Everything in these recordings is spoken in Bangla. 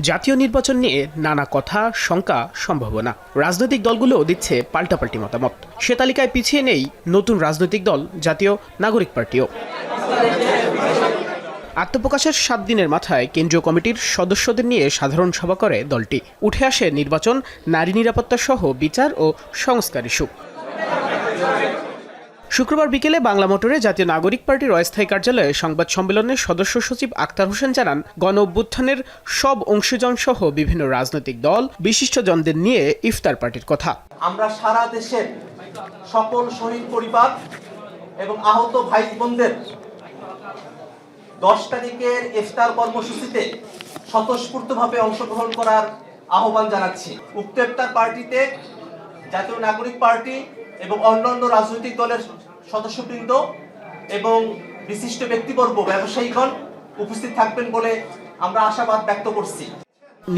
জাতীয় নির্বাচন নিয়ে নানা কথা, শঙ্কা, সম্ভাবনা। রাজনৈতিক দলগুলো দিচ্ছে পাল্টাপাল্টি মতামত। সে তালিকায় পিছিয়ে নেই নতুন রাজনৈতিক দল জাতীয় নাগরিক পার্টিও। আত্মপ্রকাশের 7 দিনের মাথায় কেন্দ্রীয় কমিটির সদস্যদের নিয়ে সাধারণ সভা করে দলটি। উঠে আসে নির্বাচন, নারী নিরাপত্তা সহ বিচার ও সংস্কার ইস্যু। শুক্রবার বিকেলে বাংলা মোটরে জাতীয় নাগরিক পার্টির অস্থায়ী কার্যালয়ে সংবাদ সম্মেলনে সদস্য সচিব আক্তার হোসেন জানান, গণ অভ্যুত্থানের সব অংশীজন সহ বিভিন্ন রাজনৈতিক দল, বিশিষ্টজনদের নিয়ে ইফতার পার্টির কথা। আমরা সারা দেশের সকল শহীদ পরিবার এবং আহত ভাই বোনদের 10 তারিখের ইফতার কর্মসূচিতে স্বতঃস্ফূর্তভাবে অংশগ্রহণ করার আহ্বান জানাচ্ছি। উক্ত ইফতার পার্টিতে জাতীয় নাগরিক পার্টি এবং অন্যান্য রাজনৈতিক দলের সদস্যবৃন্দ এবং বিশিষ্ট ব্যক্তিবর্গ, ব্যবসায়ীগণ উপস্থিত থাকবেন বলে আমরা আশাবাদ ব্যক্ত করছি।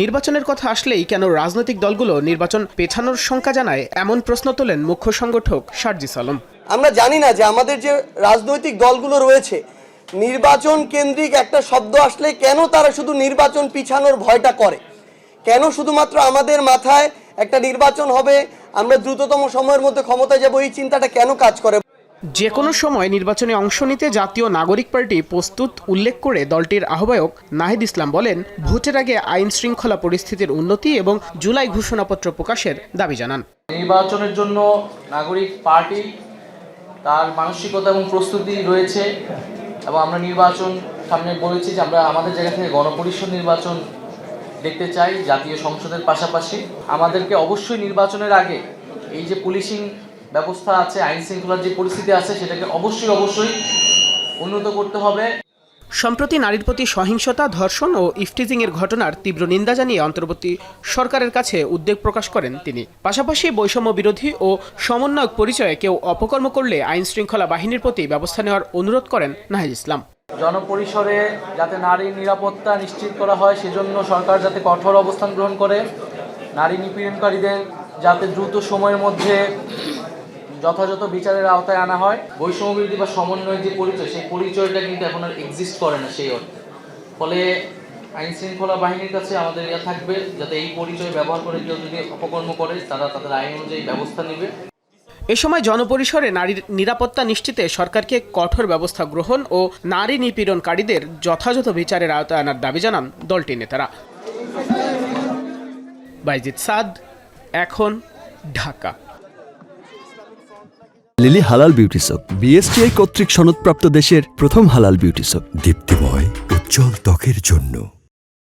নির্বাচনের কথা আসলেই কেন রাজনৈতিক দলগুলো নির্বাচন পেছানোর শঙ্কা জানায়, এমন প্রশ্ন তোলেন মুখ্য সংগঠক সার্জিস আলম। আমরা জানি না যে আমাদের যে রাজনৈতিক দলগুলো রয়েছে, নির্বাচন কেন্দ্রিক একটা শব্দ আসলে কেন তারা শুধু নির্বাচন পিছানোর ভয়টা করে, কেন শুধুমাত্র আমাদের মাথায় একটা নির্বাচন হবে, আমরা দ্রুততম সময়ের মধ্যে ক্ষমতায় যাব, এই চিন্তাটা কেন কাজ করে। যে কোনো সময় নির্বাচনে অংশ নিতে জাতীয় নাগরিক পার্টি প্রস্তুত উল্লেখ করে দলটির আহ্বায়ক নাহিদ ইসলাম বলেন, ভোটের আগে আইন শৃঙ্খলা পরিস্থিতির উন্নতি এবং জুলাই ঘোষণাপত্র প্রকাশের দাবি জানান। নির্বাচনের জন্য নাগরিক পার্টি তার মানসিকতা এবং প্রস্তুতি রয়েছে এবং আমরা নির্বাচন সামনে বলেছি যে আমরা আমাদের জায়গা থেকে গণপরিষদ নির্বাচন দেখতে চাই জাতীয় সংসদের পাশাপাশি। আমাদেরকে অবশ্যই নির্বাচনের আগে এই যে পুলিশিং ব্যবস্থা আছে, আইন শৃঙ্খলার যে পরিস্থিতি আছে, সেটাকে অবশ্যই উন্নত করতে হবে। সম্প্রতি নারীর প্রতি সহিংসতা, ধর্ষণ ও ইফটিজিং এর ঘটনার তীব্র নিন্দা জানিয়ে অন্তর্বর্তী সরকারের কাছে উদ্বেগ প্রকাশ করেন তিনি। পাশাপাশি বৈষম্য বিরোধী ও সমন্বয়ক পরিচয়ে কেউ অপকর্ম করলে আইন শৃঙ্খলা বাহিনীর প্রতি ব্যবস্থা নেওয়ার অনুরোধ করেন নাহিদ ইসলাম। জনপরিসরে যাতে নারীর নিরাপত্তা নিশ্চিত করা হয়, সেজন্য সরকার যাতে কঠোর অবস্থান গ্রহণ করে, নারী নিপীড়নকারীদের যাতে দ্রুত সময়ের মধ্যে যথাযথ বিচারের আওতায় আনা হয়। বৈষম্য বিরোধী বা সমন্বয়ের যে পরিচয়, সেই পরিচয়টা কিন্তু এখন আর এক্সিস্ট করে না সেই অর্থে। ফলে আইন শৃঙ্খলা বাহিনীর কাছে আমাদের থাকবে যাতে এই পরিচয় ব্যবহার করে কেউ যদি অপকর্ম করে তারা তাদের আইন অনুযায়ী ব্যবস্থা নেবে। এ সময় জনপরিসরে নারীর নিরাপত্তা নিশ্চিতে সরকারকে কঠোর ব্যবস্থা গ্রহণ ও নারী নিপীড়নকারীদের যথাযথ বিচারের আওতায় আনার দাবি জানান দলটির নেতারা। বাইজিদ সাদ, এখন, ঢাকা। লিলি হালাল বিউটি সোপ, বিএসটিআই কর্তৃক সনদপ্রাপ্ত দেশের প্রথম হালাল বিউটি সোপ, দীপ্তিময় উজ্জ্বল ত্বকের জন্য।